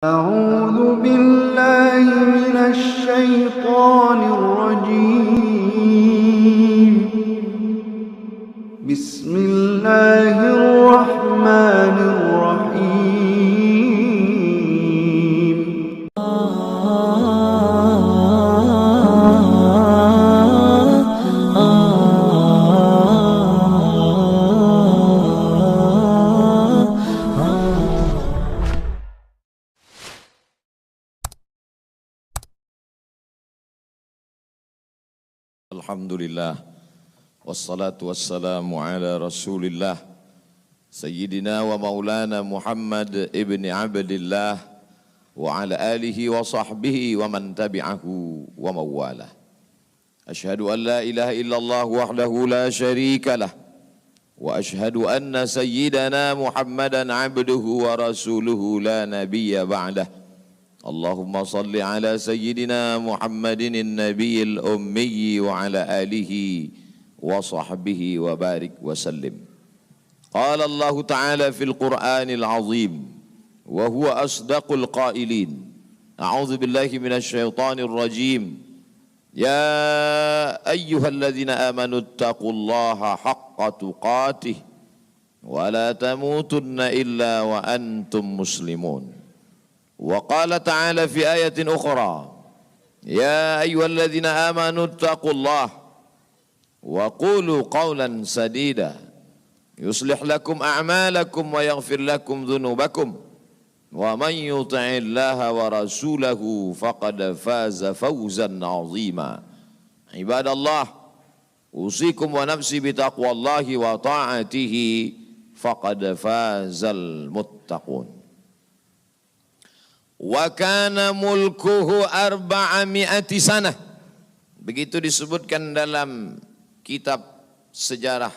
أعوذ بالله من الشيطان الرجيم بسم الله الرحمن الرحيم Alhamdulillah wassalatu wassalamu ala Rasulillah Sayyidina wa maulana Muhammad ibni Abdillah wa ala alihi wa sahbihi wa man tabi'ahu wa mawalah. Ashhadu an la ilaha illallah wahdahu la syarika lah wa ashhadu anna sayyidana Muhammadan abduhu wa rasuluhu la nabiyya ba'dah. Allahumma salli ala sayyidina Muhammadin nabiyil ummi wa ala alihi wa sahbihi wa barik wa sallim. Qala Allah Ta'ala fil Qur'anil azim wa huwa asdaqul qailin. A'udzu billahi minasy syaithanir rajim. Ya ayyuhalladzina amanu taqullaha haqqa tuqatih wa la tamutunna illa wa antum muslimun. وقال تعالى في آية أخرى يا أيها الذين آمنوا اتقوا الله وقولوا قولا سديدا يصلح لكم أعمالكم ويغفر لكم ذنوبكم ومن يطع الله ورسوله فقد فاز فوزا عظيما عباد الله أوصيكم ونفسي بتقوى الله وطاعته فقد فاز المتقون. Wa kana mulkuhu arba'ami'ati sanah. Begitu disebutkan dalam kitab sejarah.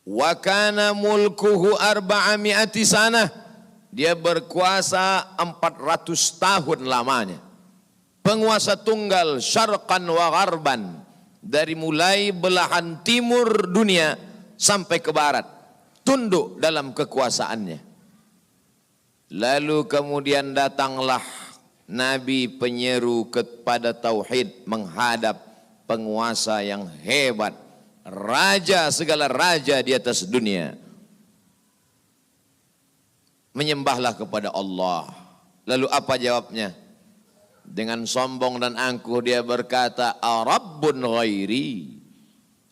Wa kana mulkuhu arba'ami'ati sanah. Dia berkuasa 400 tahun lamanya. Penguasa tunggal syarqan wa gharban. Dari mulai belahan timur dunia sampai ke barat. Tunduk dalam kekuasaannya. Lalu kemudian datanglah Nabi penyeru kepada tauhid menghadap penguasa yang hebat, raja segala raja di atas dunia. Menyembahlah kepada Allah. Lalu apa jawabnya? Dengan sombong dan angkuh dia berkata, Arabbun ghairi,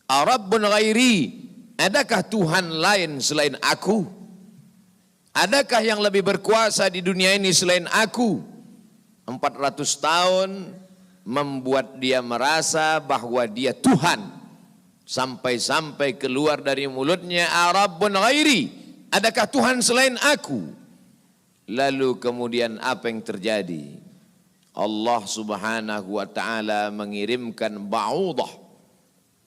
Arabbun ghairi, adakah Tuhan lain selain aku? Adakah yang lebih berkuasa di dunia ini selain aku? 400 tahun membuat dia merasa bahwa dia Tuhan. Sampai-sampai keluar dari mulutnya, Arabbun ghairi, adakah Tuhan selain aku? Lalu kemudian apa yang terjadi? Allah subhanahu wa ta'ala mengirimkan ba'udah.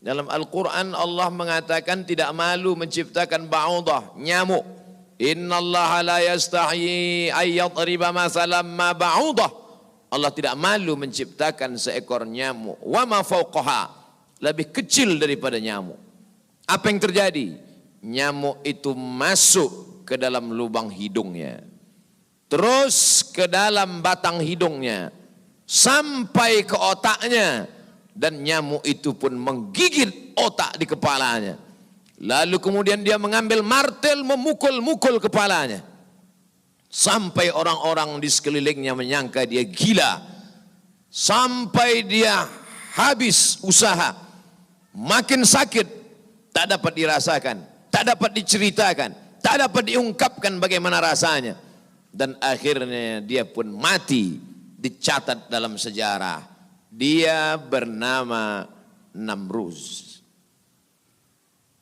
Dalam Al-Quran Allah mengatakan tidak malu menciptakan ba'udah, nyamuk. Inna Allah la yastahi ayyadriba masalam ma ba'udah. Allah tidak malu menciptakan seekor nyamuk. Wa ma fauqaha, lebih kecil daripada nyamuk. Apa yang terjadi? Nyamuk itu masuk ke dalam lubang hidungnya. Terus ke dalam batang hidungnya. Sampai ke otaknya. Dan nyamuk itu pun menggigit otak di kepalanya. Lalu kemudian dia mengambil martel memukul-mukul kepalanya. Sampai orang-orang di sekelilingnya menyangka dia gila. Sampai dia habis usaha. Makin sakit. Tak dapat dirasakan. Tak dapat diceritakan. Tak dapat diungkapkan bagaimana rasanya. Dan akhirnya dia pun mati. Dicatat dalam sejarah. Dia bernama Namruz.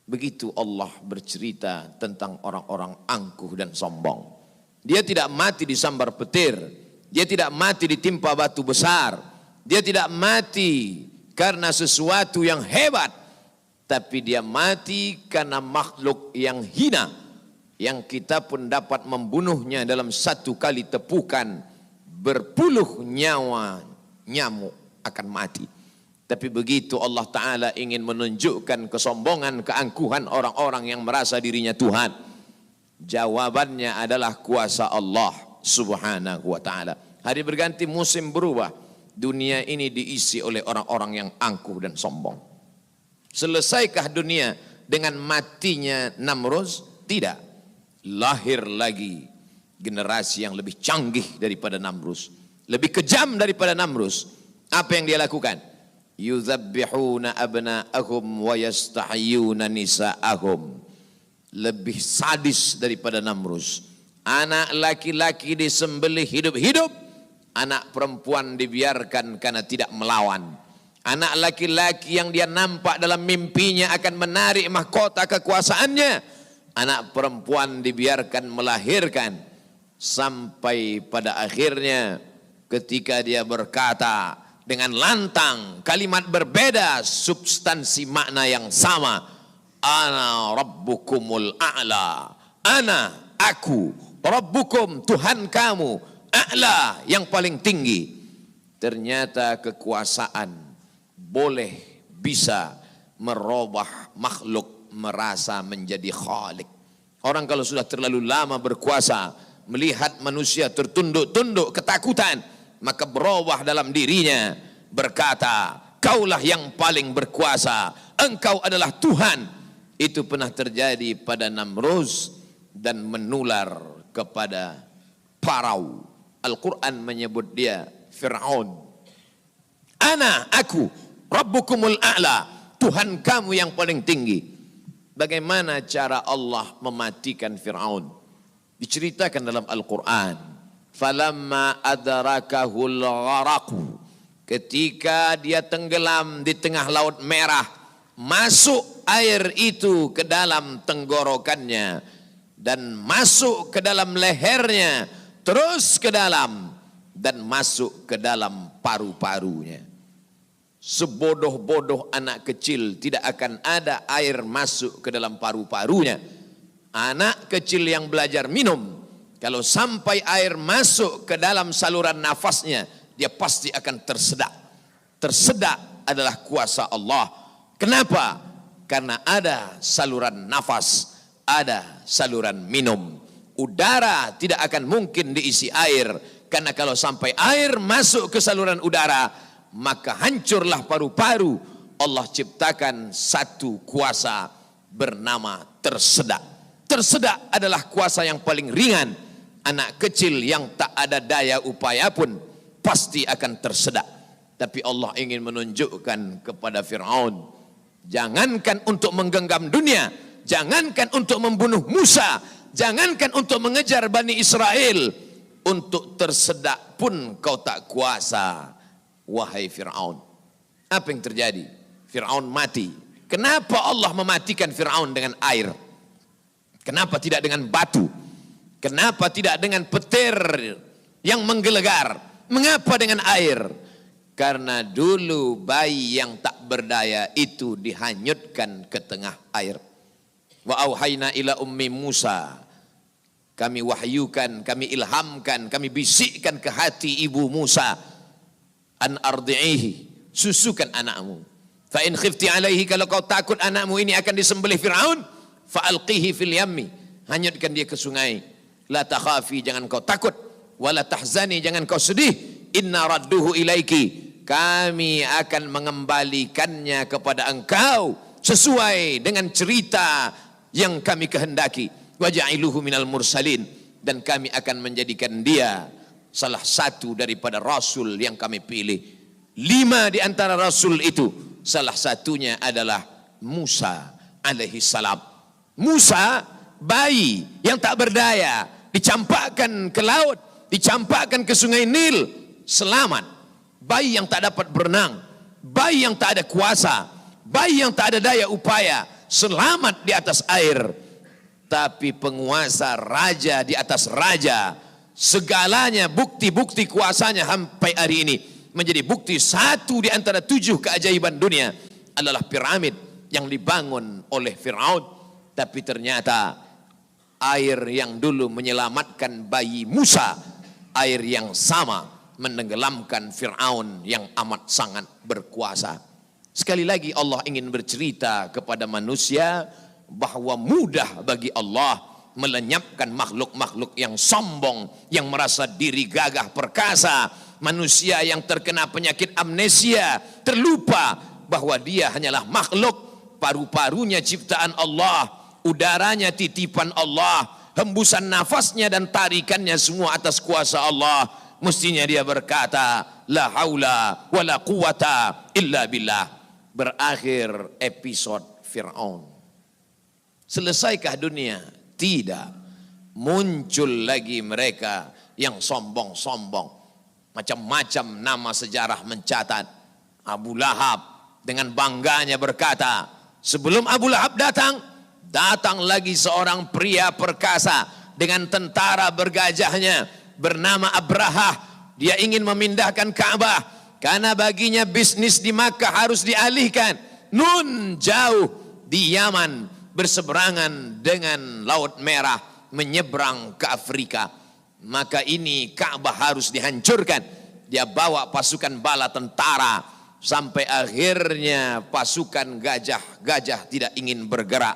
Begitu Allah bercerita tentang orang-orang angkuh dan sombong. Dia tidak mati disambar petir. Dia tidak mati ditimpa batu besar. Dia tidak mati karena sesuatu yang hebat. Tapi dia mati karena makhluk yang hina. Yang kita pun dapat membunuhnya dalam satu kali tepukan. Berpuluh nyawa nyamuk akan mati. Tapi begitu Allah Ta'ala ingin menunjukkan kesombongan, keangkuhan orang-orang yang merasa dirinya Tuhan. Jawabannya adalah kuasa Allah. Subhanahu wa ta'ala. Hari berganti, musim berubah. Dunia ini diisi oleh orang-orang yang angkuh dan sombong. Selesaikah dunia dengan matinya Namruz? Tidak. Lahir lagi generasi yang lebih canggih daripada Namruz, lebih kejam daripada Namruz. Apa yang dia lakukan? Yuzabbihuna abna'ahum wa yastahyuna nisa'ahum. Lebih sadis daripada Namruz. Anak laki-laki disembelih hidup-hidup, anak perempuan dibiarkan karena tidak melawan. Anak laki-laki yang dia nampak dalam mimpinya akan menarik mahkota kekuasaannya, anak perempuan dibiarkan melahirkan. Sampai pada akhirnya ketika dia berkata dengan lantang, kalimat berbeda, substansi makna yang sama. Ana rabbukumul a'la. Ana, aku, rabbukum, Tuhan kamu, a'la, yang paling tinggi. Ternyata kekuasaan boleh bisa merubah makhluk merasa menjadi khalik. Orang kalau sudah terlalu lama berkuasa, melihat manusia tertunduk-tunduk ketakutan, maka berubah dalam dirinya, berkata, kaulah yang paling berkuasa, engkau adalah Tuhan. Itu pernah terjadi pada Namruz dan menular kepada Parau. Al-Quran menyebut dia Fir'aun. Ana, aku, Rabbukumul a'la, Tuhan kamu yang paling tinggi. Bagaimana cara Allah mematikan Fir'aun? Diceritakan dalam Al-Quran. Falamma adrakahul gharaqu, ketika dia tenggelam di tengah laut merah, masuk air itu ke dalam tenggorokannya dan masuk ke dalam lehernya, terus ke dalam dan masuk ke dalam paru-parunya. Sebodoh-bodoh anak kecil tidak akan ada air masuk ke dalam paru-parunya. Anak kecil yang belajar minum, kalau sampai air masuk ke dalam saluran nafasnya, dia pasti akan tersedak. Tersedak adalah kuasa Allah. Kenapa? Karena ada saluran nafas, ada saluran minum. Udara tidak akan mungkin diisi air, karena kalau sampai air masuk ke saluran udara, maka hancurlah paru-paru. Allah ciptakan satu kuasa bernama tersedak. Tersedak adalah kuasa yang paling ringan. Anak kecil yang tak ada daya upaya pun pasti akan tersedak. Tapi Allah ingin menunjukkan kepada Fir'aun, jangankan untuk menggenggam dunia, jangankan untuk membunuh Musa, jangankan untuk mengejar Bani Israel, untuk tersedak pun kau tak kuasa, wahai Fir'aun. Apa yang terjadi? Fir'aun mati. Kenapa Allah mematikan Fir'aun dengan air? Kenapa tidak dengan batu? Kenapa tidak dengan petir yang menggelegar? Mengapa dengan air? Karena dulu bayi yang tak berdaya itu dihanyutkan ke tengah air. Wa auhayna ila ummi Musa, kami wahyukan, kami ilhamkan, kami bisikkan ke hati ibu Musa, an ardi'ihi, susukan anakmu. Fa in khifti alaihi, kalau kau takut anakmu ini akan disembelih Fir'aun, fa alqihi fil yammi, hanyutkan dia ke sungai. La takhafi, jangan kau takut, wala tahzani, jangan kau sedih, inna radduhu ilaiki, kami akan mengembalikannya kepada engkau sesuai dengan cerita yang kami kehendaki. Waja'iluhu minal mursalin, dan kami akan menjadikan dia salah satu daripada rasul yang kami pilih. 5 di antara rasul itu, salah satunya adalah Musa alaihi salam. Musa, bayi yang tak berdaya, dicampakkan ke laut, dicampakkan ke sungai Nil, selamat. Bayi yang tak dapat berenang, bayi yang tak ada kuasa, bayi yang tak ada daya upaya, selamat di atas air. Tapi penguasa, raja di atas raja, segalanya bukti-bukti kuasanya sampai hari ini menjadi bukti. Satu di antara 7 keajaiban dunia adalah piramid yang dibangun oleh Fir'aun. Tapi ternyata air yang dulu menyelamatkan bayi Musa, air yang sama menenggelamkan Fir'aun yang amat sangat berkuasa. Sekali lagi Allah ingin bercerita kepada manusia bahwa mudah bagi Allah melenyapkan makhluk-makhluk yang sombong, yang merasa diri gagah perkasa, manusia yang terkena penyakit amnesia, terlupa bahwa dia hanyalah makhluk, paru-parunya ciptaan Allah, udaranya titipan Allah, hembusan nafasnya dan tarikannya semua atas kuasa Allah. Mestinya dia berkata, la haula wa la quwata illa billah. Berakhir episode Fir'aun. Selesaikah dunia? Tidak. Muncul lagi mereka yang sombong-sombong. Macam-macam nama sejarah mencatat. Abu Lahab dengan bangganya berkata, sebelum Abu Lahab datang, datang lagi seorang pria perkasa dengan tentara bergajahnya bernama Abrahah. Dia ingin memindahkan Ka'bah karena baginya bisnis di Makkah harus dialihkan. Nun jauh di Yaman berseberangan dengan Laut Merah menyeberang ke Afrika. Maka ini Ka'bah harus dihancurkan. Dia bawa pasukan bala tentara sampai akhirnya pasukan gajah tidak ingin bergerak.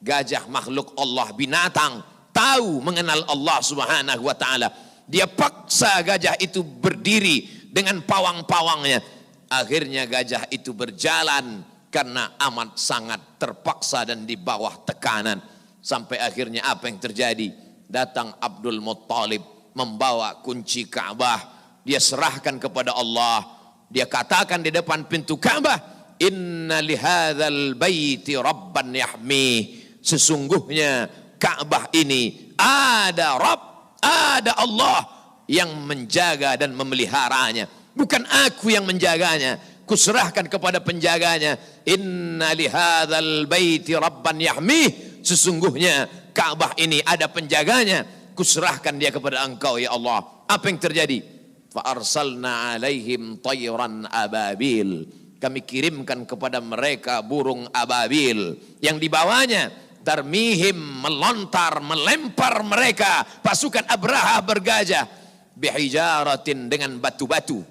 Gajah makhluk Allah, binatang, tahu mengenal Allah Subhanahu wa taala. Dia paksa gajah itu berdiri dengan pawang-pawangnya. Akhirnya gajah itu berjalan karena amat sangat terpaksa dan di bawah tekanan. Sampai akhirnya apa yang terjadi? Datang Abdul Muttalib membawa kunci Ka'bah. Dia serahkan kepada Allah. Dia katakan di depan pintu Ka'bah, inna lihadzal baiti rabban yahmi. Sesungguhnya Ka'bah ini ada Rabb, ada Allah yang menjaga dan memeliharanya. Bukan aku yang menjaganya, kuserahkan kepada penjaganya. Inna lihadzal baiti rabban yahmi. Sesungguhnya Ka'bah ini ada penjaganya, kuserahkan dia kepada engkau ya Allah. Apa yang terjadi? Fa arsalna alaihim tayran ababil. Kami kirimkan kepada mereka burung ababil yang dibawanya tarmihim, melontar, melempar mereka pasukan Abraha bergajah bihijaratin, dengan batu-batu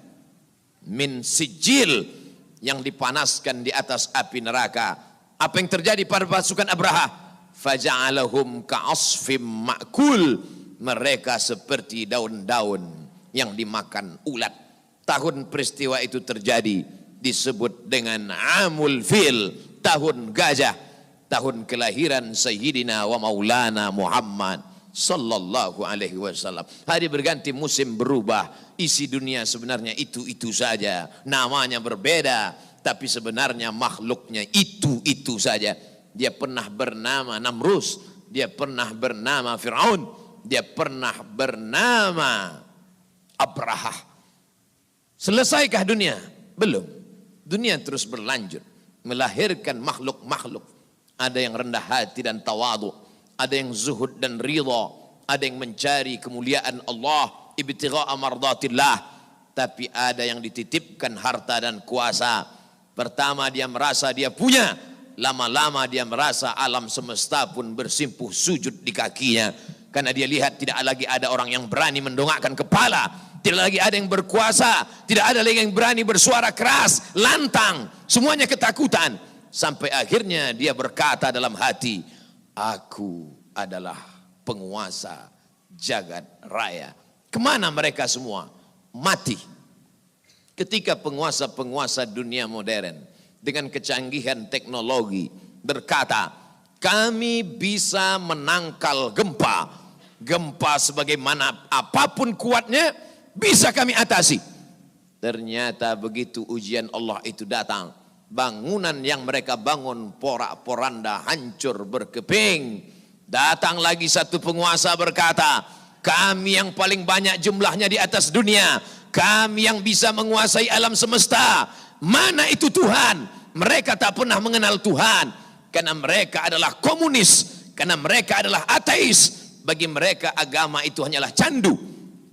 min sijil, yang dipanaskan di atas api neraka. Apa yang terjadi pada pasukan Abraha? Faja'alahum ka'asfim ma'kul. Mereka seperti daun-daun yang dimakan ulat. Tahun peristiwa itu terjadi disebut dengan Amul Fil, tahun gajah, tahun kelahiran Sayyidina wa Maulana Muhammad sallallahu alaihi wasallam. Hari berganti, musim berubah, isi dunia sebenarnya itu-itu saja, namanya berbeda, tapi sebenarnya makhluknya itu-itu saja. Dia pernah bernama Namrus, dia pernah bernama Fir'aun, dia pernah bernama Abrahah. Selesaikah dunia? Belum. Dunia terus berlanjut, melahirkan makhluk-makhluk. Ada yang rendah hati dan tawadu, ada yang zuhud dan ridha, ada yang mencari kemuliaan Allah, ibtigha'a mardatillah. Tapi ada yang dititipkan harta dan kuasa. Pertama dia merasa dia punya, lama-lama dia merasa alam semesta pun bersimpuh sujud di kakinya. Karena dia lihat tidak lagi ada orang yang berani mendongakkan kepala, tidak lagi ada yang berkuasa, tidak ada lagi yang berani bersuara keras, lantang, semuanya ketakutan. Sampai akhirnya dia berkata dalam hati, aku adalah penguasa jagat raya. Kemana mereka semua? Mati. Ketika penguasa-penguasa dunia modern dengan kecanggihan teknologi berkata, kami bisa menangkal gempa. Gempa sebagaimana apapun kuatnya bisa kami atasi. Ternyata begitu ujian Allah itu datang, bangunan yang mereka bangun porak-poranda, hancur berkeping. Datang lagi satu penguasa berkata, kami yang paling banyak jumlahnya di atas dunia, kami yang bisa menguasai alam semesta. Mana itu Tuhan? Mereka tak pernah mengenal Tuhan, karena mereka adalah komunis, karena mereka adalah ateis. Bagi mereka agama itu hanyalah candu.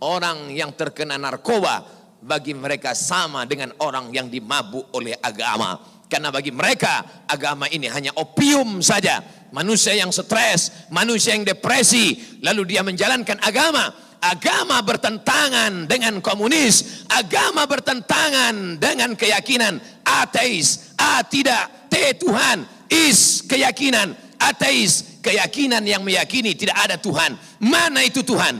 Orang yang terkena narkoba bagi mereka sama dengan orang yang dimabuk oleh agama. Karena bagi mereka agama ini hanya opium saja. Manusia yang stres, manusia yang depresi, lalu dia menjalankan agama. Agama bertentangan dengan komunis, agama bertentangan dengan keyakinan ateis. A tidak, T Tuhan, is keyakinan, ateis keyakinan yang meyakini tidak ada Tuhan. Mana itu Tuhan?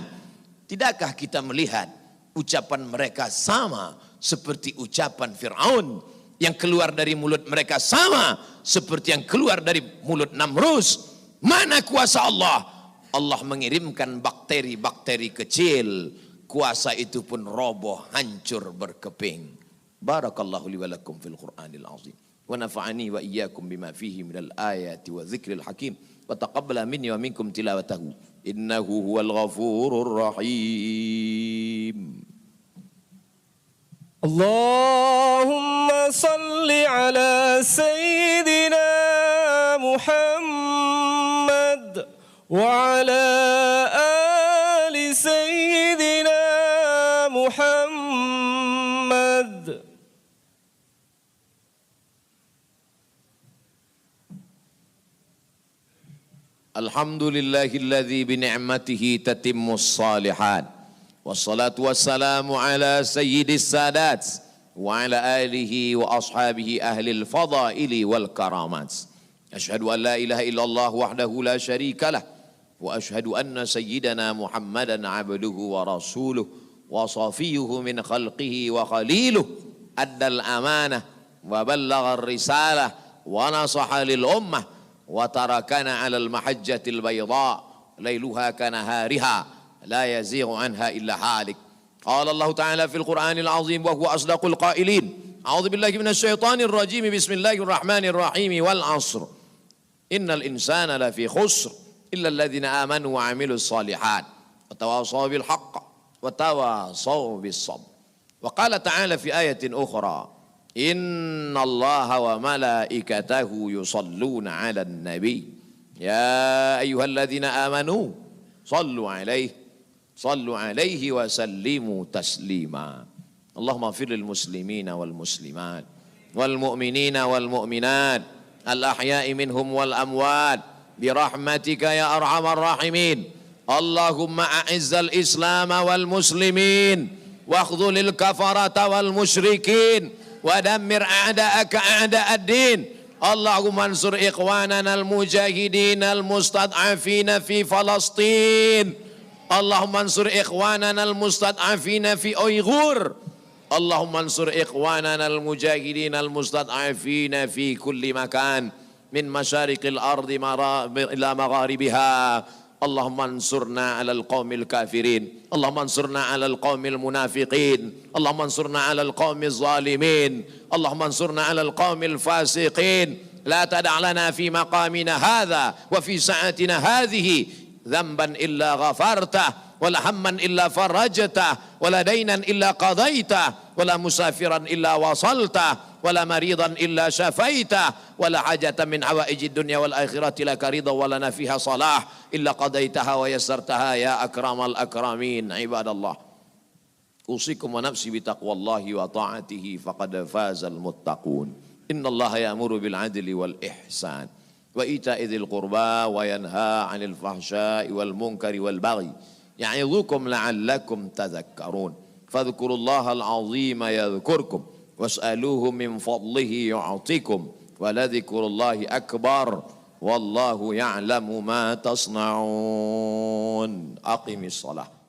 Tidakkah kita melihat ucapan mereka sama seperti ucapan Fir'aun, yang keluar dari mulut mereka sama seperti yang keluar dari mulut Namrus? Mana kuasa Allah? Allah mengirimkan bakteri-bakteri kecil, kuasa itu pun roboh, hancur, berkeping. Barakallahu li wa lakum fil Qur'anil azim. Wa nafa'ani wa iyyakum bima fihi minal ayati wa dzikril hakim. Wa taqabbala minni wa minkum tilawatahu. Innahu huwal ghafurur rahim. Allahumma salli ala sayyidina Muhammad wa ala ali sayyidina Muhammad. Alhamdulillahilladzi bi ni'matihi tatimmus shalihat. Wassalatu wassalamu ala sayyidis sadat wa ala alihi wa ashabihi ahlil fadaili wal karamat. Asyhadu an la ilaha illallah wahdahu la syarika lah wa asyhadu anna sayyidana Muhammadan abduhu wa rasuluh wa safiyuhu min khalqihi wa khaliluh. Addal amanah wa ballagha risalah wa nasaha lil ummah wa tarakana 'alal mahajjatil bayda lailuha kanahariha la yazighu anha illa halik. Qala Allah Ta'ala fil Qur'anil azim wa huwa asdaqul qailin. A'udzu billahi minasy syaithanir rajim. Bismillahirrahmanirrahim. Wal 'ashr. Innal insana lafi khusr illa alladhina amanu wa 'amilus shalihat wa tawasaw bil haqq wa tawasaw bis sabr. Wa qala ta'ala fi ayatin ukhra. Inna Allaha wa malaikatahu yusalluna 'alan nabi ya ayyuhalladzina amanu sallu 'alaihi wa sallimu taslima. Allahumma ighfir lil muslimina wal muslimat wal mu'minina wal mu'minat al ahya'i minhum wal amwat bi rahmatika ya arhamar rahimin. Allahumma a'izzal islam wal muslimin wa akhdhulil kafarata wal musyrikin ودمر أعداءك أعداء الدين. اللهم انصر إخواننا المجاهدين المستضعفين في فلسطين. اللهم انصر إخواننا المستضعفين في أيغور. اللهم انصر إخواننا المجاهدين المستضعفين في كل مكان من مشارق الأرض إلى مغاربها. اللهم انصرنا على القوم الكافرين. اللهم انصرنا على القوم المنافقين. اللهم انصرنا على القوم الظالمين. اللهم انصرنا على القوم الفاسقين. لا تدع لنا في مقامنا هذا وفي ساعتنا هذه ذنبا إلا غفرته ولا هما إلا فرجته ولا دينا إلا قضيته ولا مسافرا إلا وصلته ولا مريضا إلا شفيته ولا حاجة من حوائج الدنيا والآخرة لك رضا ولنا فيها صلاح إلا قضيتها ويسرتها يا أكرم الأكرمين. عباد الله أوصيكم ونفسي بتقوى الله وطاعته فقد فاز المتقون. إن الله يأمر بالعدل والإحسان وإيتاء ذي القربى وينهى عن الفحشاء والمنكر والبغي يعظكم لعلكم تذكرون. فاذكروا الله العظيم يذكركم واسألوه من فضله يعطيكم ولذكر الله أكبر والله يعلم ما تصنعون. أقم الصلاة.